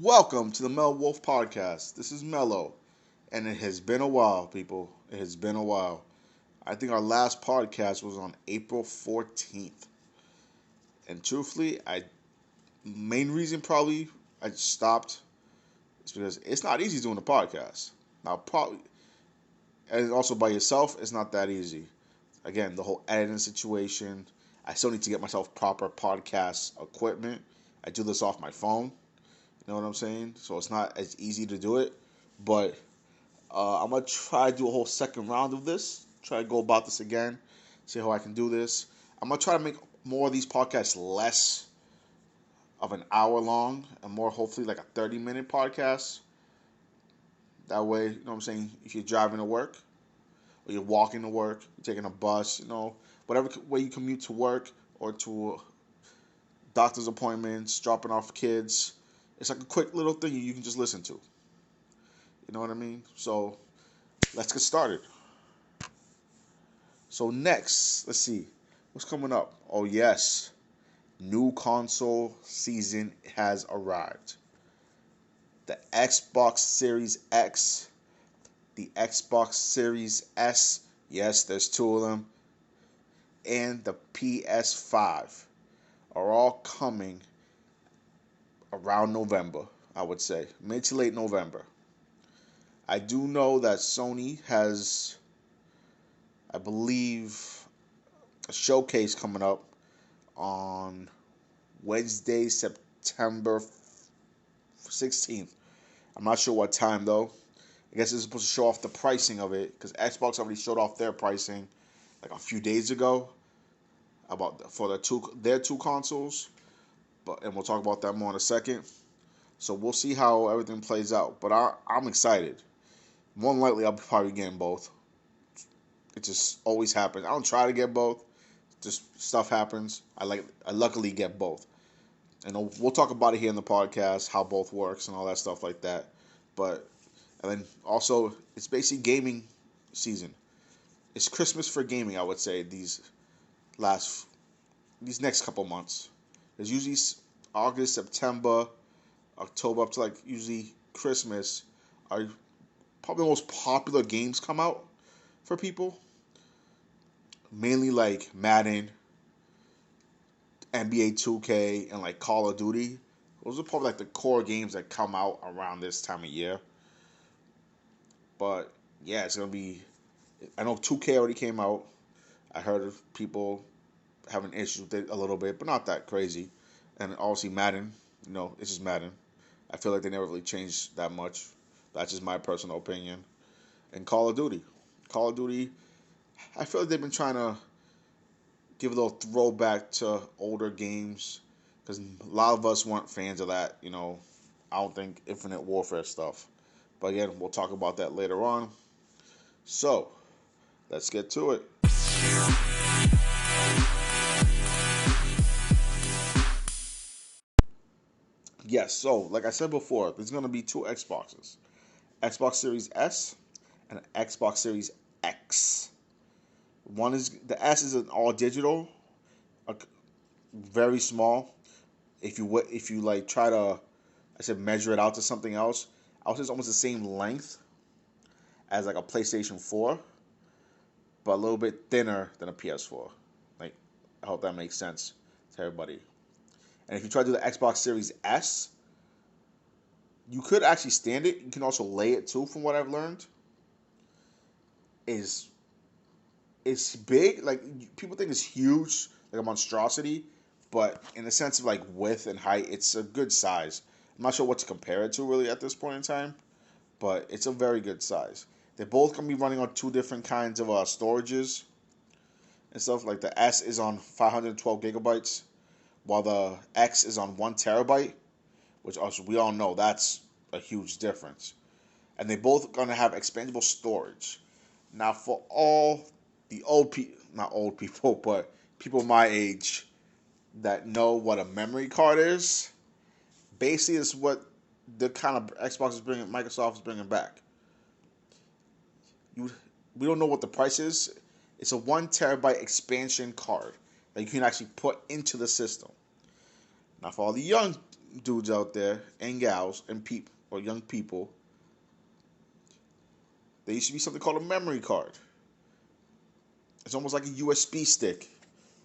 Welcome to the Mel Wolf Podcast. This is Mello, and it has been a while, people. It has been a while. I think our last podcast was on April 14th. And truthfully, main reason probably I stopped is because it's not easy doing a podcast. Now, probably, and also by yourself, it's not that easy. Again, the whole editing situation. I still need to get myself proper podcast equipment. I do this off my phone. You know what I'm saying? So it's not as easy to do it. But I'm going to try to do a whole second round of this. Try to go about this again. See how I can do this. I'm going to try to make more of these podcasts less of an hour long and more hopefully like a 30-minute podcast. That way, you know what I'm saying, if you're driving to work or you're walking to work, you're taking a bus, whatever way you commute to work or to doctor's appointments, dropping off kids. It's like a quick little thing you can just listen to. You know what I mean? So, let's get started. So next, let's see. What's coming up? Oh, yes. New console season has arrived. The Xbox Series X, the Xbox Series S, yes, there's two of them, and the PS5 are all coming around November, I would say. Mid to late November. I do know that Sony has, I believe, a showcase coming up on Wednesday, September 16th. I'm not sure what time, though. I guess it's supposed to show off the pricing of it, because Xbox already showed off their pricing like a few days ago for their two consoles. And we'll talk about that more in a second. So we'll see how everything plays out. But I'm excited. More than likely, I'll be probably getting both. It just always happens. I don't try to get both. Just stuff happens. I luckily get both. And we'll talk about it here in the podcast, how both works and all that stuff like that. And then also, it's basically gaming season. It's Christmas for gaming, I would say, these next couple months. There's usually August, September, October, up to like usually Christmas are probably the most popular games come out for people. Mainly like Madden, NBA 2K, and like Call of Duty. Those are probably like the core games that come out around this time of year. But yeah, it's going to be, I know 2K already came out. I heard of people having issues with it a little bit, but not that crazy. And obviously Madden, it's just Madden. I feel like they never really changed that much. That's just my personal opinion. And Call of Duty, I feel like they've been trying to give a little throwback to older games, because a lot of us weren't fans of that. I don't think Infinite Warfare stuff. But again, we'll talk about that later on. So, let's get to it. Yes, so like I said before, there's going to be two Xboxes. Xbox Series S and Xbox Series X. The S is an all digital, very small. If you like try to, measure it out to something else, I would say it's almost the same length as like a PlayStation 4, but a little bit thinner than a PS4. Like, I hope that makes sense to everybody. And if you try to do the Xbox Series S, you could actually stand it. You can also lay it too, from what I've learned. It's big. Like, people think it's huge, like a monstrosity. But in the sense of like width and height, it's a good size. I'm not sure what to compare it to really at this point in time, but it's a very good size. They're both going to be running on two different kinds of storages and stuff. Like the S is on 512 gigabytes, while the X is on 1 terabyte, which also we all know that's a huge difference. And they both going to have expandable storage. Now, for all the not old people, but people my age that know what a memory card is, basically is what the kind of Microsoft is bringing back. We don't know what the price is. It's a 1 terabyte expansion card that you can actually put into the system. Now, for all the young dudes out there and gals and young people, there used to be something called a memory card. It's almost like a USB stick,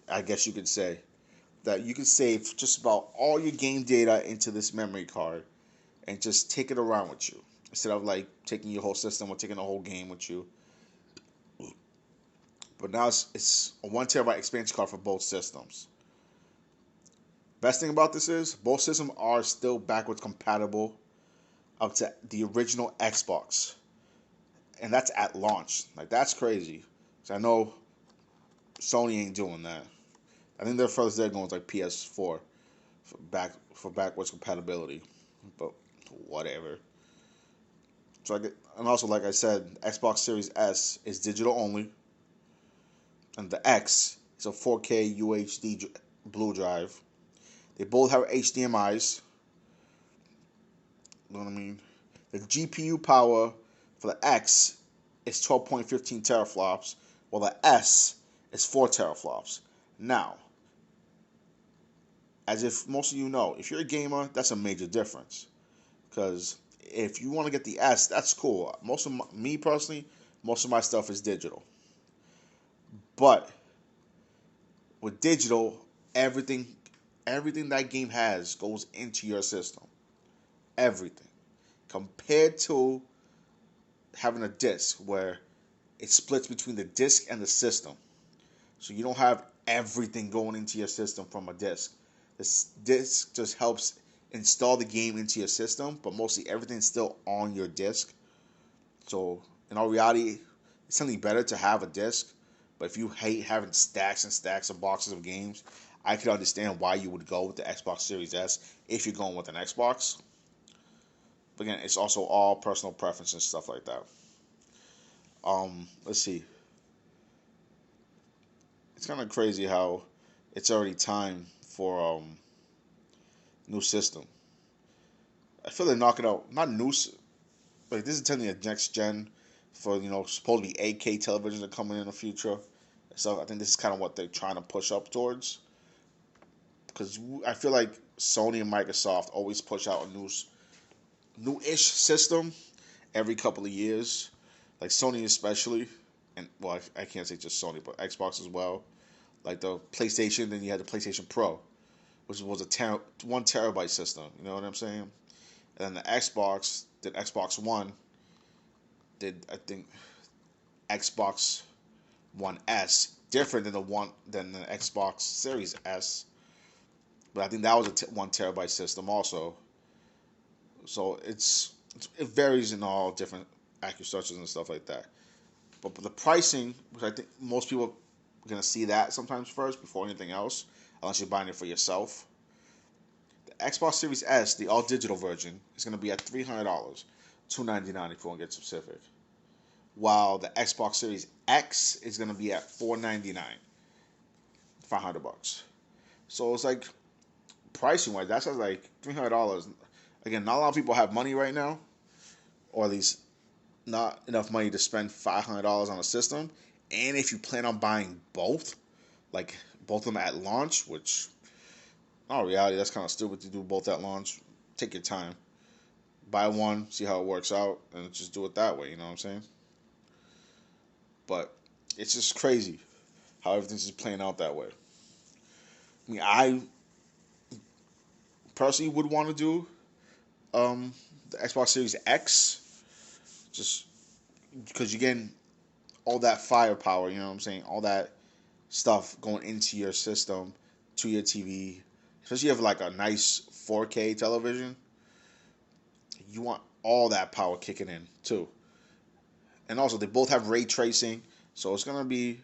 I guess you could say, that you can save just about all your game data into this memory card and just take it around with you instead of like taking your whole system or taking the whole game with you. But now it's a 1 terabyte expansion card for both systems. Best thing about this is both systems are still backwards compatible up to the original Xbox, and that's at launch. Like, that's crazy. So I know Sony ain't doing that. I think their furthest they're going is like PS4 for backwards compatibility, but whatever. So and also, like I said, Xbox Series S is digital only, and the X is a 4K UHD blue drive. They both have HDMI's. You know what I mean? The GPU power for the X is 12.15 teraflops, while the S is 4 teraflops. Now, as if most of you know, if you're a gamer, that's a major difference. Because if you want to get the S, that's cool. Me personally, most of my stuff is digital. But with digital, everything that game has goes into your system. Everything. Compared to having a disc where it splits between the disc and the system. So you don't have everything going into your system from a disc. This disc just helps install the game into your system, but mostly everything's still on your disc. So in all reality, it's something better to have a disc. But if you hate having stacks and stacks of boxes of games, I can understand why you would go with the Xbox Series S if you're going with an Xbox. But again, it's also all personal preference and stuff like that. Let's see. It's kind of crazy how it's already time for new system. I feel they're knocking out not new, like this is technically a next gen for supposed to be 8K televisions are coming in the future. So I think this is kind of what they're trying to push up towards. Because I feel like Sony and Microsoft always push out a new-ish system every couple of years. Like Sony especially, and well, I can't say just Sony, but Xbox as well. Like the PlayStation, then you had the PlayStation Pro, which was a 1 terabyte system. You know what I'm saying? And then the Xbox, did Xbox One, did I think Xbox One S, different than the Xbox Series S. But I think that was a 1 terabyte system also. So it varies in all different AccuStructures and stuff like that. But the pricing, which I think most people are going to see that sometimes first before anything else, unless you're buying it for yourself. The Xbox Series S, the all digital version, is going to be at $300, $299 if you want to get specific. While the Xbox Series X is going to be at $499, $500. So it's like pricing wise, that's like $300. Again, not a lot of people have money right now, or at least not enough money to spend $500 on a system. And if you plan on buying both, like both of them at launch, which in all reality, that's kind of stupid to do both at launch. Take your time. Buy one, see how it works out, and just do it that way, you know what I'm saying? But it's just crazy how everything's just playing out that way. I mean, I personally would want to do the Xbox Series X, just because you're getting all that firepower, you know what I'm saying? All that stuff going into your system, to your TV. Especially if you have like a nice 4K television, you want all that power kicking in too. And also, they both have ray tracing, so it's going to be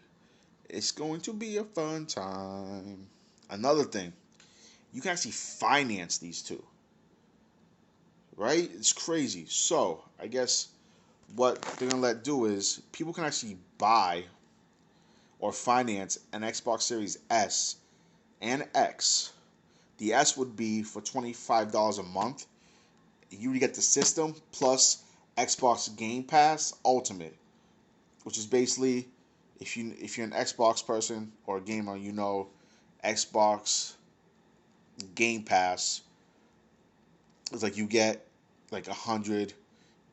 a fun time. Another thing, you can actually finance these two. Right? It's crazy. So, I guess what they're going to let do is people can actually buy or finance an Xbox Series S and X. The S would be for $25 a month. You would get the system plus Xbox Game Pass Ultimate, which is basically, if you're an Xbox person or a gamer, Xbox Game Pass It's like you get like 100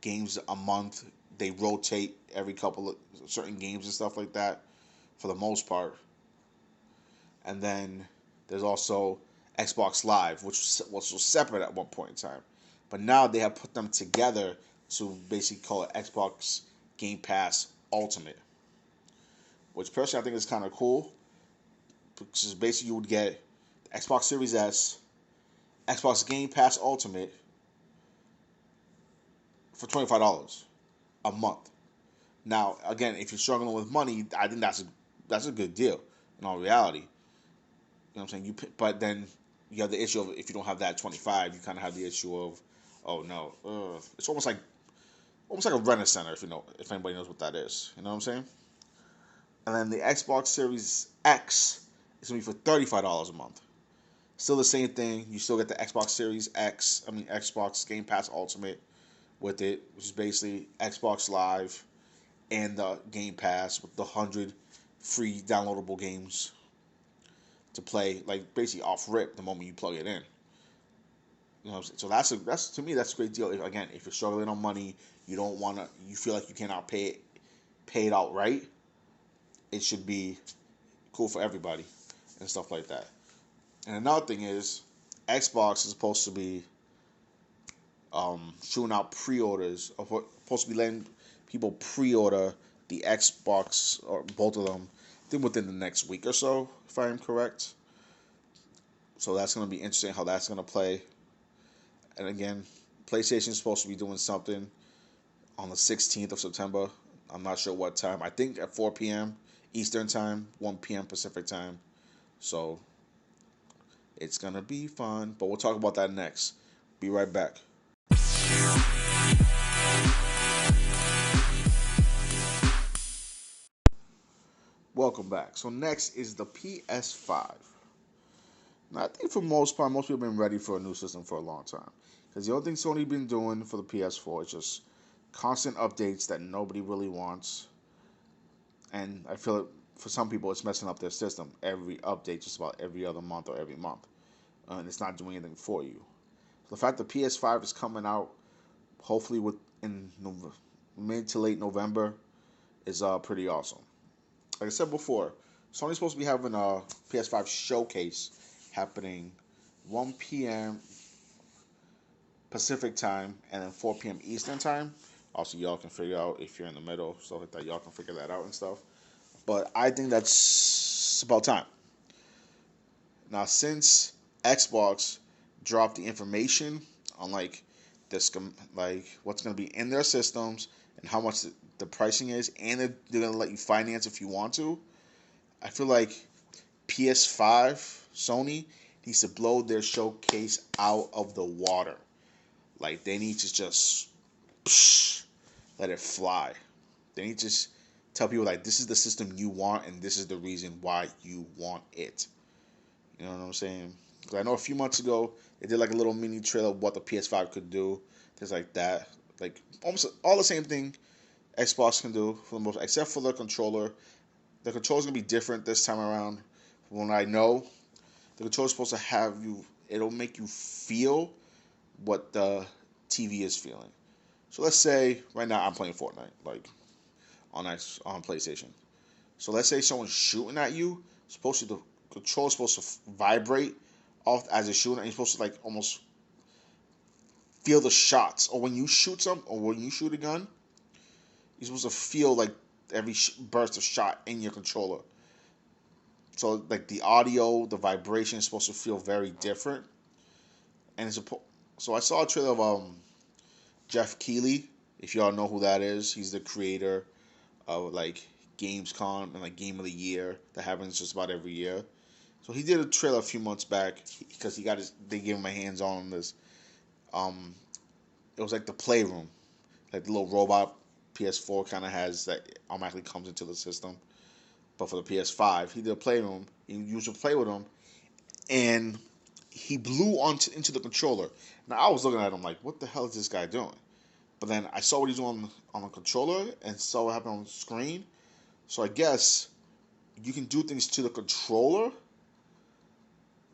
games a month. They rotate every couple of certain games and stuff like that for the most part. And then there's also Xbox Live, which was separate at one point in time, but now they have put them together to basically call it Xbox Game Pass Ultimate, which personally I think is kind of cool, because basically you would get Xbox Series S, Xbox Game Pass Ultimate for $25 a month. Now, again, if you're struggling with money, I think that's a good deal in all reality. You know what I'm saying? But then you have the issue of, if you don't have that 25, you kind of have the issue of, oh no, it's almost like a rent center, if anybody knows what that is. You know what I'm saying? And then the Xbox Series X is gonna be for $35 a month. Still the same thing. You still get the Xbox Series X. Xbox Game Pass Ultimate with it, which is basically Xbox Live and the Game Pass with the 100 free downloadable games to play, like basically off rip the moment you plug it in. You know, so that's to me that's a great deal. If you're struggling on money, you feel like you cannot pay it outright, it should be cool for everybody and stuff like that. And another thing is, Xbox is supposed to be shooting out pre-orders, or supposed to be letting people pre-order the Xbox, or both of them, I think within the next week or so, if I am correct. So that's going to be interesting how that's going to play. And again, PlayStation is supposed to be doing something on the 16th of September. I'm not sure what time. I think at 4 p.m. Eastern Time, 1 p.m. Pacific Time. So it's going to be fun. But we'll talk about that next. Be right back. Welcome back. So next is the PS5. Now, I think for most part, most people have been ready for a new system for a long time. Because the only thing Sony been doing for the PS4 is just constant updates that nobody really wants. And I feel for some people, it's messing up their system. Every update, just about every other month or every month. And it's not doing anything for you. So the fact that PS5 is coming out, hopefully in mid to late November, is pretty awesome. Like I said before, Sony's supposed to be having a PS5 showcase happening 1 p.m. Pacific time and then 4 p.m. Eastern time. Also, y'all can figure out if you're in the middle, stuff like that. Y'all can figure that out and stuff. But I think that's about time. Now, since Xbox dropped the information on like what's going to be in their systems and how much the pricing is, and they're going to let you finance if you want to, I feel like PS5, Sony, needs to blow their showcase out of the water. Like, they need to just let it fly. They need to just tell people, like, this is the system you want, and this is the reason why you want it. You know what I'm saying? Because I know a few months ago, they did, like, a little mini trailer of what the PS5 could do. Things like that. Like, almost all the same thing Xbox can do, for the most, except for the controller. The controller's going to be different this time around. From what I know, the controller's supposed to have you, it'll make you feel what the TV is feeling. So let's say right now I'm playing Fortnite, like on PlayStation. So let's say someone's shooting at you. The controller's supposed to vibrate off as it's shooting, and you're supposed to like almost feel the shots. Or when you shoot a gun, you're supposed to feel like every burst of shot in your controller. So like the audio, the vibration is supposed to feel very different. And so I saw a trailer of Jeff Keighley. If y'all know who that is, he's the creator of like Gamescom and like Game of the Year that happens just about every year. So he did a trailer a few months back because they gave him a hands-on this. It was like the Playroom, like the little robot PS4 kind of has that automatically comes into the system. But for the PS5, he did a Playroom. You used to play with him, and he blew into the controller. Now I was looking at him like, what the hell is this guy doing? But then I saw what he's doing on the controller and saw what happened on the screen. So I guess you can do things to the controller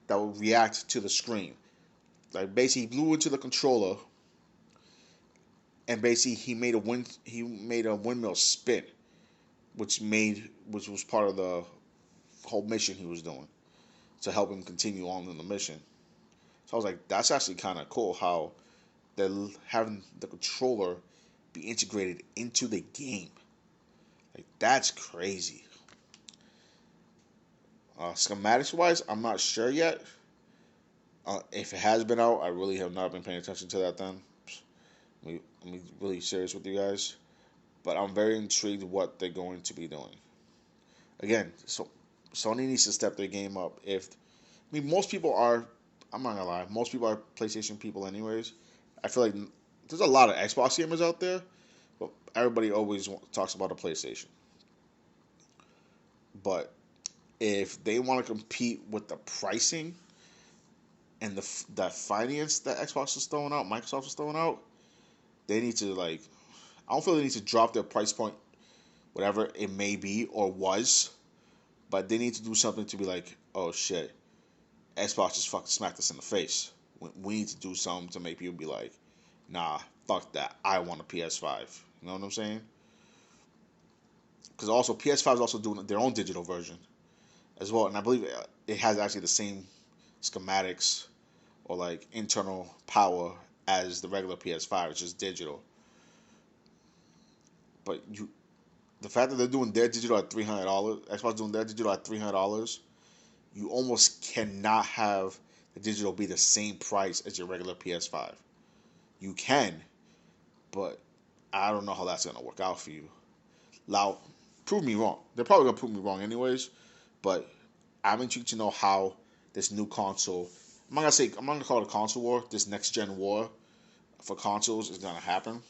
that will react to the screen. like basically he blew into the controller, and basically he made a windmill spin, which was part of the whole mission he was doing to help him continue on in the mission. So I was like, that's actually kind of cool how they're having the controller be integrated into the game. Like, that's crazy. Schematics wise, I'm not sure yet. If it has been out, I really have not been paying attention to that then. I'm really serious with you guys. But I'm very intrigued what they're going to be doing. Again, so Sony needs to step their game up. Most people are, I'm not gonna lie, most people are PlayStation people anyways. I feel like there's a lot of Xbox gamers out there, but everybody always talks about a PlayStation. But if they want to compete with the pricing and the finance that Xbox is throwing out, Microsoft is throwing out, they need to I don't feel they need to drop their price point, whatever it may be or was, but they need to do something to be like, oh shit, Xbox just fucking smacked us in the face. We need to do something to make people be like, nah, fuck that. I want a PS5. You know what I'm saying? Because also PS5 is also doing their own digital version as well, and I believe it has actually the same schematics or like internal power as the regular PS5. It's just digital. But the fact that they're doing their digital at $300, Xbox doing their digital at $300, you almost cannot have the digital be the same price as your regular PS5. You can, but I don't know how that's gonna work out for you. Now, prove me wrong. They're probably gonna prove me wrong anyways, but I'm intrigued to know how this new console. I'm not gonna call it a console war. This next gen war for consoles is gonna happen.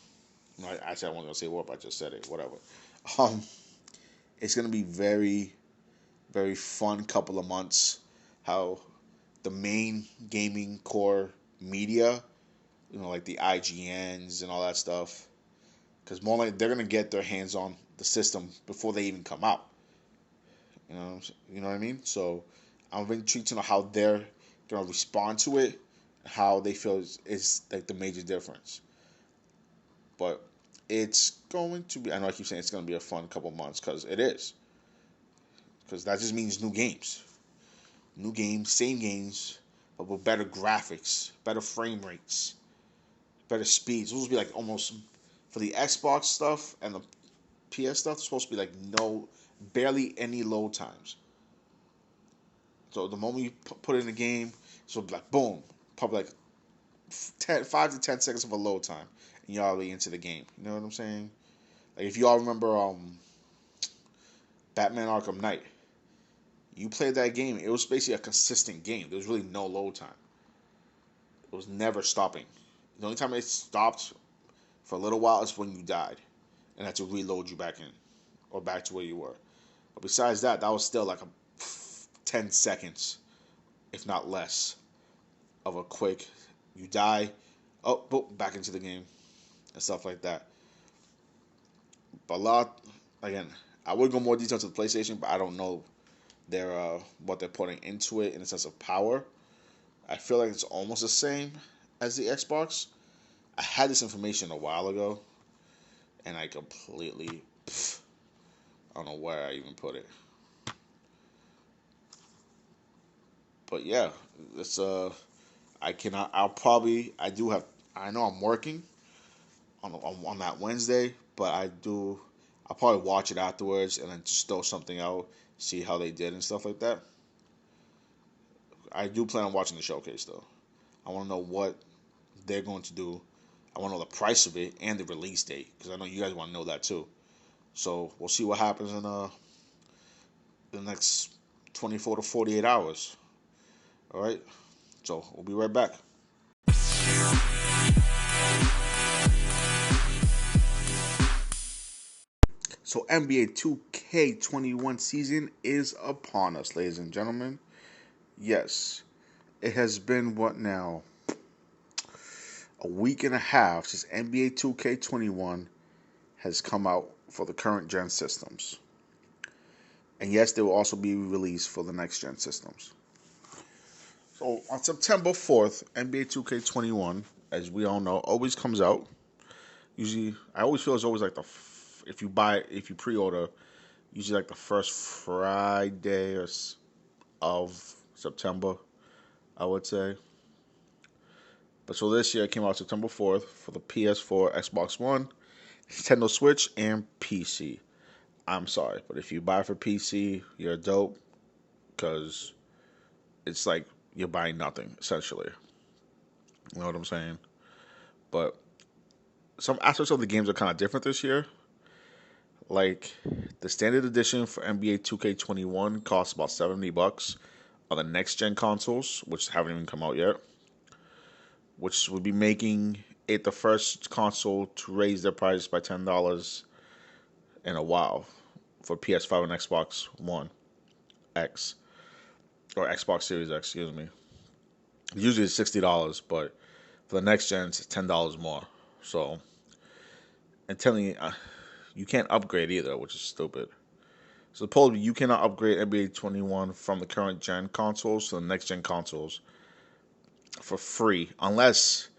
Actually, I wasn't gonna say war, but I just said it. Whatever. It's gonna be very, very fun couple of months. How the main gaming core media, like the IGNs and all that stuff, because more like they're gonna get their hands on the system before they even come out. You know what I mean? So I'm intrigued to know how they're gonna respond to it, how they feel is like the major difference. But it's going to be. I know I keep saying it's gonna be a fun couple months because it is. Because that just means new games, same games, but with better graphics, better frame rates, better speeds. Those will be like almost for the Xbox stuff and the PS stuff. It's supposed to be like barely any load times. So the moment you put it in the game, so like boom, probably like 5 to 10 seconds of a load time, and you're already into the game. You know what I'm saying? Like if you all remember Batman Arkham Knight, you played that game, it was basically a consistent game. There was really no load time. It was never stopping. The only time it stopped for a little while is when you died and had to reload you back in or back to where you were. But besides that, that was still like 10 seconds, if not less, of a quick, you die, oh, boom, back into the game and stuff like that. But again, I would go more detail to the PlayStation, but I don't know what they're putting into it in the sense of power. I feel like it's almost the same as the Xbox. I had this information a while ago, and I completely, I don't know where I even put it. But yeah, it's I cannot. I do have. I know I'm working on that Wednesday, but I'll probably watch it afterwards and then just throw something out, see how they did and stuff like that. I do plan on watching the showcase though. I want to know what they're going to do. I want to know the price of it and the release date because I know you guys want to know that too. So we'll see what happens in the next 24 to 48 hours. All right. So we'll be right back. So NBA 2K21 season is upon us, ladies and gentlemen. Yes, it has been what now? A week and a half since NBA 2K21 has come out for the current gen systems. And yes, they will also be released for the next gen systems. So on September 4th, NBA 2K21, as we all know, always comes out. Usually, I always feel it's always like if you pre-order, usually like the first Friday of September, I would say. But so this year it came out September 4th for the PS4, Xbox One, Nintendo Switch, and PC. I'm sorry, but if you buy for PC, you're dope because it's like you're buying nothing, essentially. You know what I'm saying? But some aspects of the games are kind of different this year. Like the standard edition for NBA 2K21 costs about $70 on the next gen consoles, which haven't even come out yet, which would be making it the first console to raise their price by $10 in a while for PS5 and Xbox One X or Xbox Series X, excuse me. Usually it's $60, but for the next gen it's $10 more. So, and telling you, you can't upgrade either, which is stupid. So supposedly you cannot upgrade NBA 21 from the current gen consoles to the next gen consoles for free unless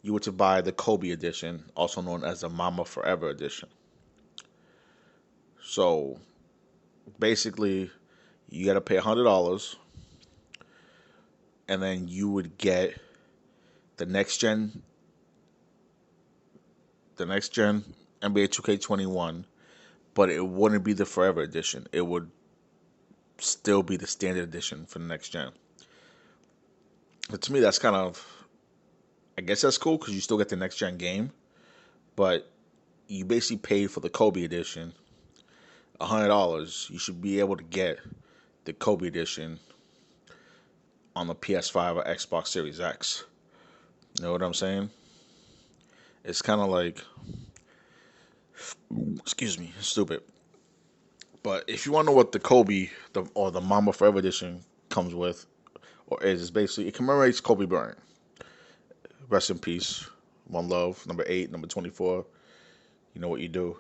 you were to buy the Kobe edition, also known as the Mama Forever edition. So basically, you got to pay $100, and then you would get the next gen NBA 2K21, but it wouldn't be the Forever edition. It would still be the standard edition for the next gen. But to me, that's kind of, I guess that's cool because you still get the next gen game, but you basically paid for the Kobe edition $100. You should be able to get the Kobe edition on the PS5 or Xbox Series X. You know what I'm saying? It's kind of like, excuse me, stupid. But if you want to know what the Kobe or the Mama Forever edition comes with, or is, it's basically it commemorates Kobe Bryant. Rest in peace, one love. Number 8, number 24. You know what you do.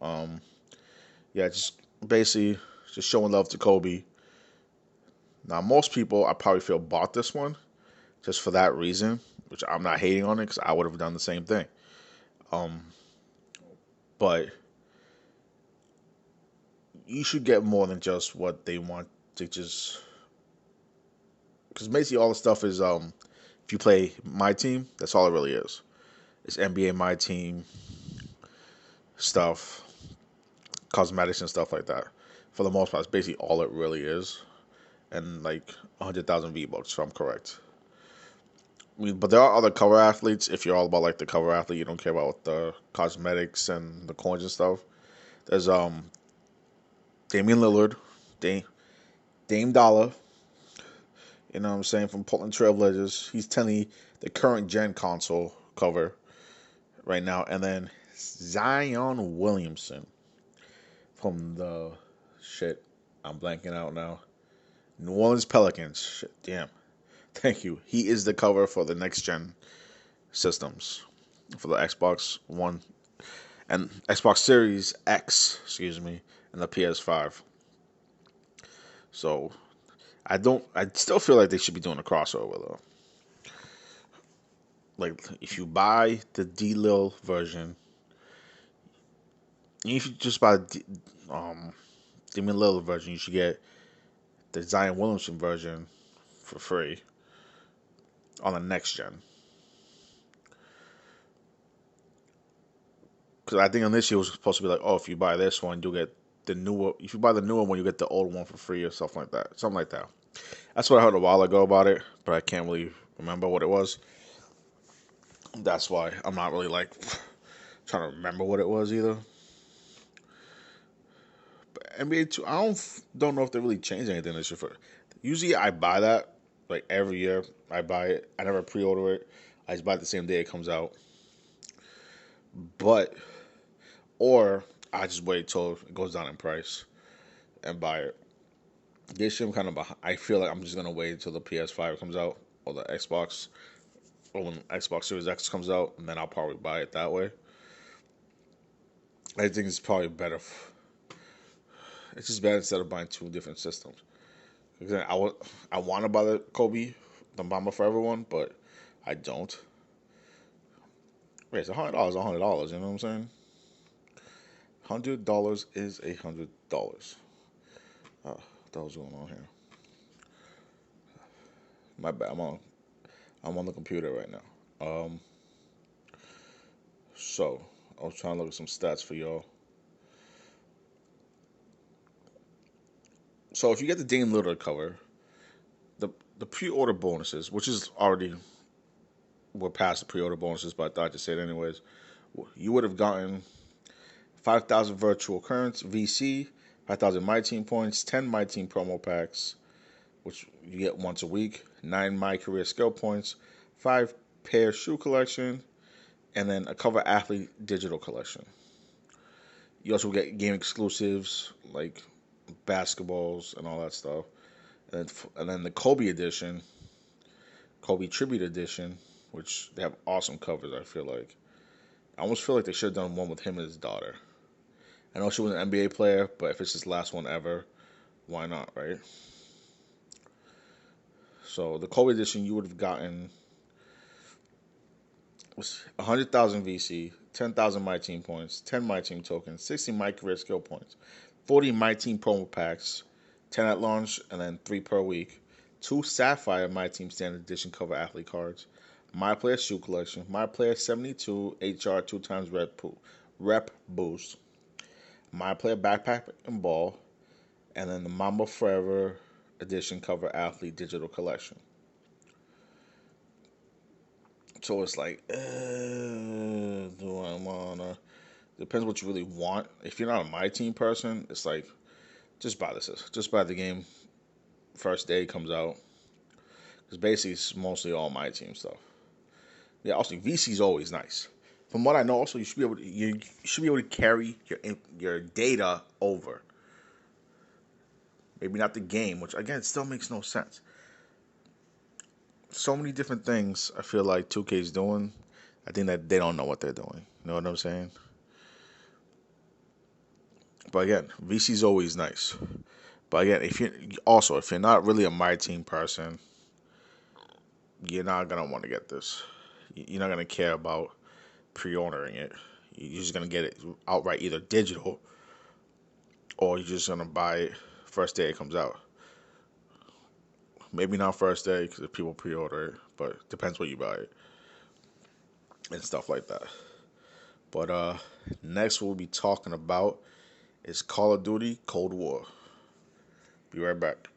Yeah, just basically just showing love to Kobe. Now, most people I probably feel bought this one just for that reason, which I'm not hating on it because I would have done the same thing. But you should get more than just what they want to just, because basically all the stuff is if you play My Team, that's all it really is. It's NBA My Team stuff, cosmetics and stuff like that. For the most part, it's basically all it really is, and like 100,000 V-Bucks, if I'm correct. I mean, but there are other cover athletes. If you're all about like the cover athlete, you don't care about the cosmetics and the coins and stuff. There's Damian Lillard, Dame Dollar. You know what I'm saying, from Portland Trailblazers. He's telling the current gen console cover right now, and then Zion Williamson from the shit. I'm blanking out now. New Orleans Pelicans. Shit, damn. Thank you. He is the cover for the next gen systems for the Xbox One and Xbox Series X, excuse me, and the PS5. So I still feel like they should be doing a crossover though. Like if you buy the D-Lil version, if you just buy the Damian Lillard version, you should get the Zion Williamson version for free on the next gen. Because I think on this year it was supposed to be like, oh, if you buy this one, you'll get the newer. If you buy the newer one, you get the old one for free or something like that. Something like that. That's what I heard a while ago about it, but I can't really remember what it was. That's why I'm not really like trying to remember what it was either. But NBA 2, I don't know if they really changed anything this year. Usually I buy that like every year. I buy it. I never pre-order it. I just buy it the same day it comes out. But or I just wait till it goes down in price and buy it. This year I'm kind of behind. I feel like I'm just gonna wait until the PS5 comes out or the Xbox, or when Xbox Series X comes out, and then I'll probably buy it that way. I think it's probably better. It's just better instead of buying two different systems. I want to buy the Kobe the Mama Forever one, but I don't. Wait, it's $100, $100. You know what I'm saying? $100 is $100. What the hell's going on here? My bad. I'm on the computer right now. So I was trying to look at some stats for y'all. So if you get the Dame Lillard cover, the pre-order bonuses, which is already we're past the pre-order bonuses, but I thought to say it anyways. You would have gotten 5,000 virtual currents VC, 5,000 My Team points, 10 My Team promo packs, which you get once a week, 9 My Career skill points, 5 pair shoe collection, and then a cover athlete digital collection. You also get game exclusives like basketballs and all that stuff. And then the Kobe edition, Kobe Tribute Edition, which they have awesome covers, I feel like. I almost feel like they should have done one with him and his daughter. I know she was an NBA player, but if it's his last one ever, why not, right? So the Kobe edition, you would have gotten 100,000 VC, 10,000 My Team points, 10 My Team tokens, 60 My Career skill points, 40 My Team promo packs, 10 at launch, and then 3 per week, 2 Sapphire My Team Standard Edition cover athlete cards, My Player shoe collection, My Player 72 HR 2 times rep boost, My Player backpack and ball, and then the Mamba Forever Edition cover athlete digital collection. So it's like, do I wanna? Depends what you really want. If you're not a My Team person, it's like, just buy this. Just buy the game. First day comes out. Because basically it's mostly all My Team stuff. Yeah, also VC is always nice. From what I know, also you should be able to carry your data over. Maybe not the game, which again still makes no sense. So many different things I feel like 2K is doing. I think that they don't know what they're doing. You know what I'm saying? But again, VC is always nice. But again, if you're not really a My Team person, you're not gonna want to get this. You're not gonna care about pre-ordering it. You're just gonna get it outright, either digital, or you're just gonna buy it first day it comes out. Maybe not first day because if people pre-order it, but depends where you buy it and stuff like that. But next we'll be talking about is Call of Duty Cold War. Be right back.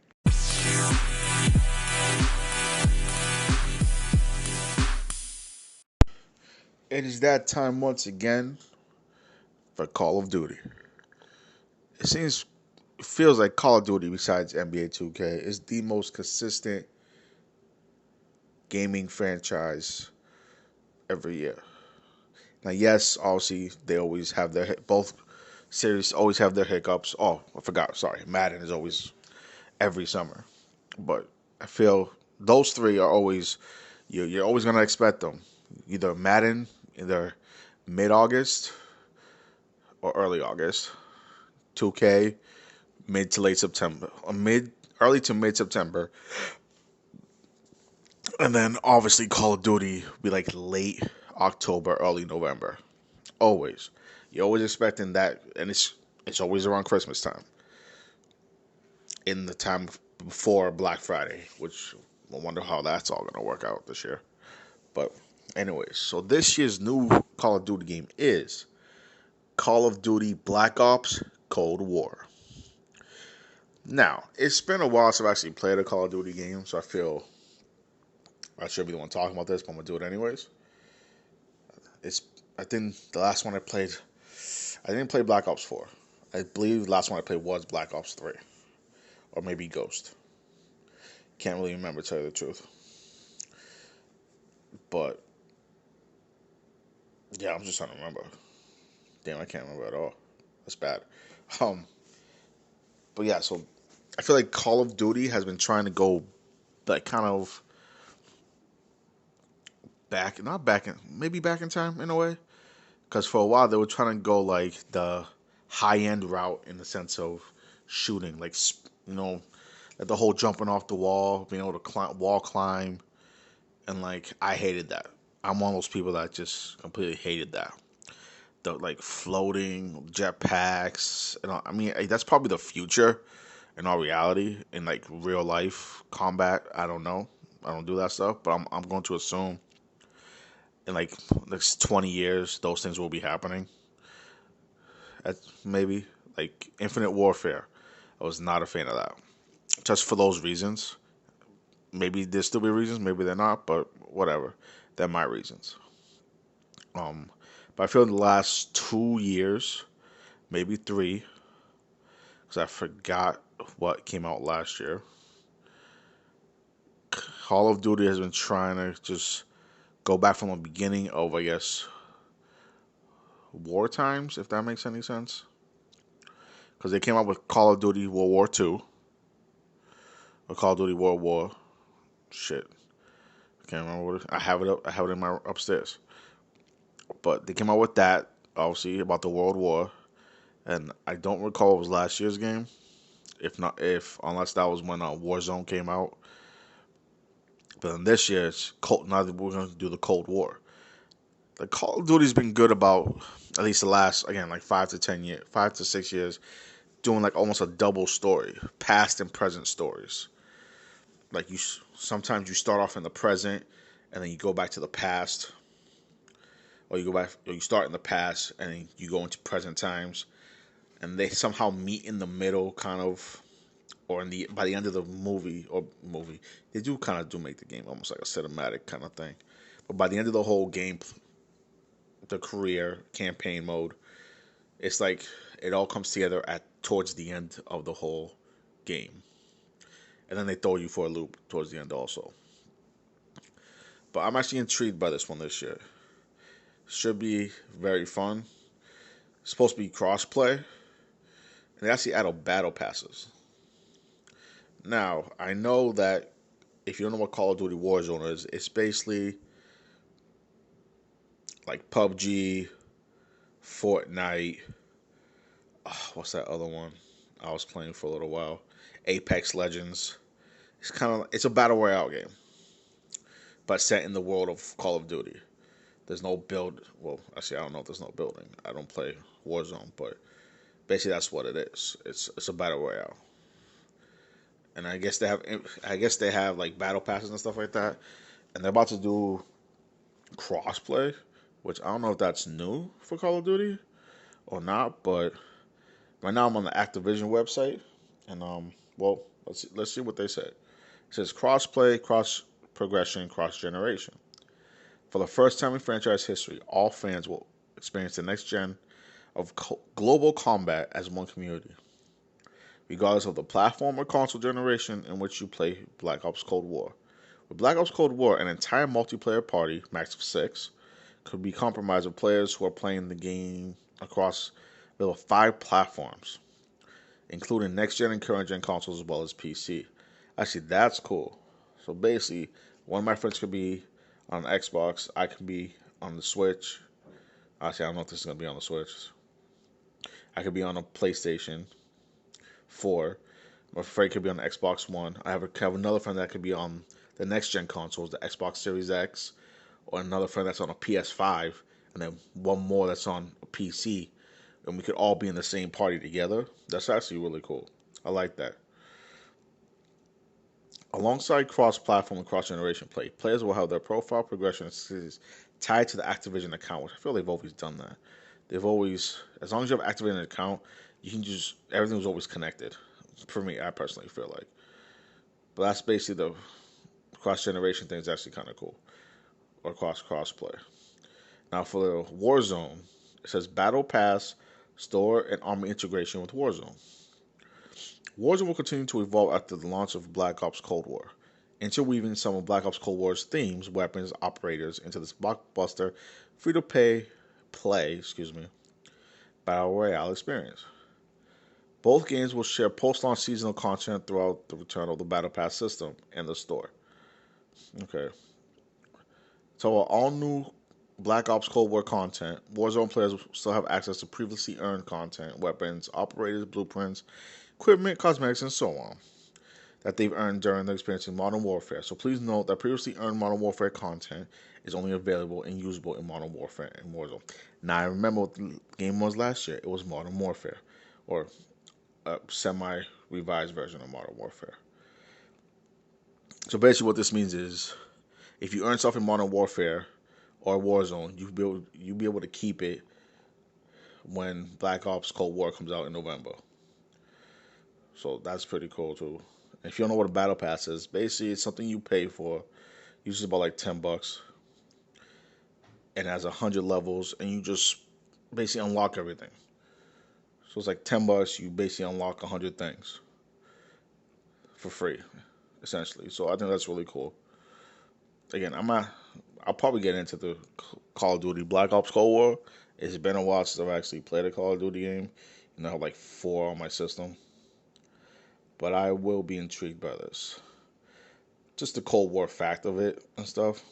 It is that time once again for Call of Duty. It feels like Call of Duty, besides NBA 2K, is the most consistent gaming franchise every year. Now, yes, obviously they always have both series always have their hiccups. Oh, I forgot. Sorry, Madden is always every summer, but I feel those three are always you're always gonna expect them. Either Madden, either mid-August or early August. 2K, mid to late September, early to mid September, and then obviously Call of Duty be like late October, early November. Always, you're always expecting that, and it's always around Christmas time, in the time before Black Friday, which I wonder how that's all gonna work out this year. But anyways, so this year's new Call of Duty game is Call of Duty Black Ops Cold War. Now, it's been a while since I've actually played a Call of Duty game, so I feel I should be the one talking about this, but I'm going to do it anyways. I think the last one I played, I didn't play Black Ops 4. I believe the last one I played was Black Ops 3. Or maybe Ghost. Can't really remember, to tell you the truth. But, yeah, I'm just trying to remember. Damn, I can't remember at all. That's bad. But yeah, so I feel like Call of Duty has been trying to go like kind of maybe back in time in a way. Because for a while they were trying to go like the high end route in the sense of shooting, like, like the whole jumping off the wall, being able to wall climb, and like I hated that. I'm one of those people that just completely hated that. The like floating jetpacks, and all, I mean that's probably the future in all reality in like real life combat. I don't know. I don't do that stuff, but I'm going to assume in like next 20 years those things will be happening. That's maybe like Infinite Warfare. I was not a fan of that. Just for those reasons. Maybe there still be reasons, maybe they're not, but whatever. They're my reasons. Um, but I feel in the last 2 years, maybe three, because I forgot what came out last year. Call of Duty has been trying to just go back from the beginning of, I guess, war times, if that makes any sense. Because they came out with Call of Duty World War II, or Call of Duty World War. Shit, I can't remember what it is. I have it up. I have it in my upstairs. But they came out with that, obviously, about the World War. And I don't recall it was last year's game. If not, if unless that was when Warzone came out. But then this year, it's cold. Now that we're going to do the Cold War. The Call of Duty's been good about at least the last, again, like 5 to 10 years, 5 to 6 years, doing like almost a double story, past and present stories. Like sometimes you start off in the present, and then you go back to the past, or you start in the past and then you go into present times, and they somehow meet in the middle, kind of, or by the end of the movie, they do make the game almost like a cinematic kind of thing. But by the end of the whole game, the career campaign mode, it's like it all comes together at towards the end of the whole game, and then they throw you for a loop towards the end also. But I'm actually intrigued by this one this year. Should be very fun. It's supposed to be crossplay, and they actually added battle passes. Now I know that if you don't know what Call of Duty Warzone is, it's basically like PUBG, Fortnite. What's that other one I was playing for a little while? Apex Legends. It's a battle royale game, but set in the world of Call of Duty. There's no build. Well, actually, I don't know if there's no building. I don't play Warzone, but basically that's what it is. It's a battle royale, and I guess they have like battle passes and stuff like that, and they're about to do crossplay, which I don't know if that's new for Call of Duty or not, but right now I'm on the Activision website, and well, let's see what they said. It says crossplay, cross progression, cross generation. For the first time in franchise history, all fans will experience the next gen of global combat as one community, regardless of the platform or console generation in which you play Black Ops Cold War. With Black Ops Cold War, an entire multiplayer party, max of 6, could be comprised of players who are playing the game across 5 platforms, including next-gen and current-gen consoles as well as PC. Actually, that's cool. So basically, one of my friends could be on Xbox, I could be on the Switch. Actually, I don't know if this is going to be on the Switch. I could be on a PlayStation 4. My friend could be on the Xbox One. I have another friend that could be on the next-gen consoles, the Xbox Series X, or another friend that's on a PS5, and then one more that's on a PC, and we could all be in the same party together. That's actually really cool. I like that. Alongside cross-platform and cross-generation play, players will have their profile progression tied to the Activision account, which I feel they've always done that. They've always, as long as you have Activision account, you can just, everything was always connected. For me, I personally feel like. But that's basically the cross-generation thing is actually kind of cool. Or cross-play. Now for the Warzone, it says Battle Pass, store, and army integration with Warzone. Warzone will continue to evolve after the launch of Black Ops Cold War, interweaving some of Black Ops Cold War's themes, weapons, operators into this blockbuster, free-to-play, battle royale experience. Both games will share post-launch seasonal content throughout the return of the Battle Pass system and the store. Okay. So all new Black Ops Cold War content, Warzone players will still have access to previously earned content, weapons, operators, blueprints, equipment, cosmetics, and so on. that they've earned during the experience in Modern Warfare. So please note that previously earned Modern Warfare content is only available and usable in Modern Warfare and Warzone. Now I remember what the game was last year. It was Modern Warfare, or a semi-revised version of Modern Warfare. So basically, what this means is, if you earn stuff in Modern Warfare or Warzone, you'll be able to keep it when Black Ops Cold War comes out in November. So that's pretty cool too. If you don't know what a battle pass is, basically it's something you pay for, usually about like $10, and has 100 levels, and you just basically unlock everything. So it's like $10, you basically unlock 100 things for free, essentially. So I think that's really cool. Again, I'll probably get into the Call of Duty Black Ops Cold War. It's been a while since I've actually played a Call of Duty game. I have like 4 on my system. But I will be intrigued by this. Just the Cold War fact of it and stuff.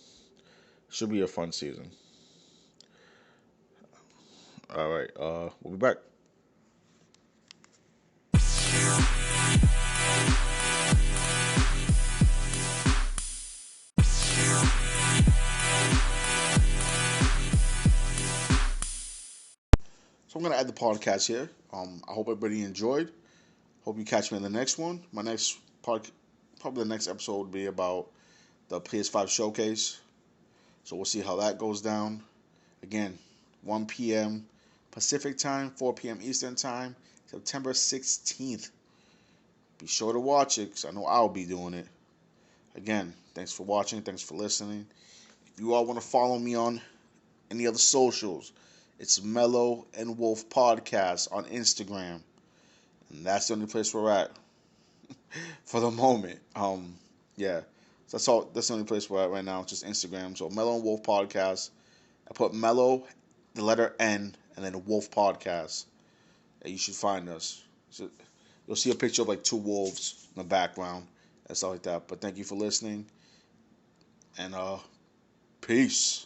Should be a fun season. All right, we'll be back. So I'm gonna add the podcast here. I hope everybody enjoyed. Hope you catch me in the next one. My next probably the next episode will be about the PS5 showcase. So we'll see how that goes down. Again, 1 p.m. Pacific time, 4 p.m. Eastern time, September 16th. Be sure to watch it because I know I'll be doing it. Again, thanks for watching. Thanks for listening. If you all want to follow me on any other socials, it's Mellow and Wolf Podcast on Instagram. And that's the only place we're at for the moment. Yeah. So that's all. That's the only place we're at right now. It's just Instagram. So Mellow and Wolf Podcast. I put Mellow, the letter N, and then Wolf Podcast. And you should find us. So you'll see a picture of like 2 wolves in the background and stuff like that. But thank you for listening. And peace.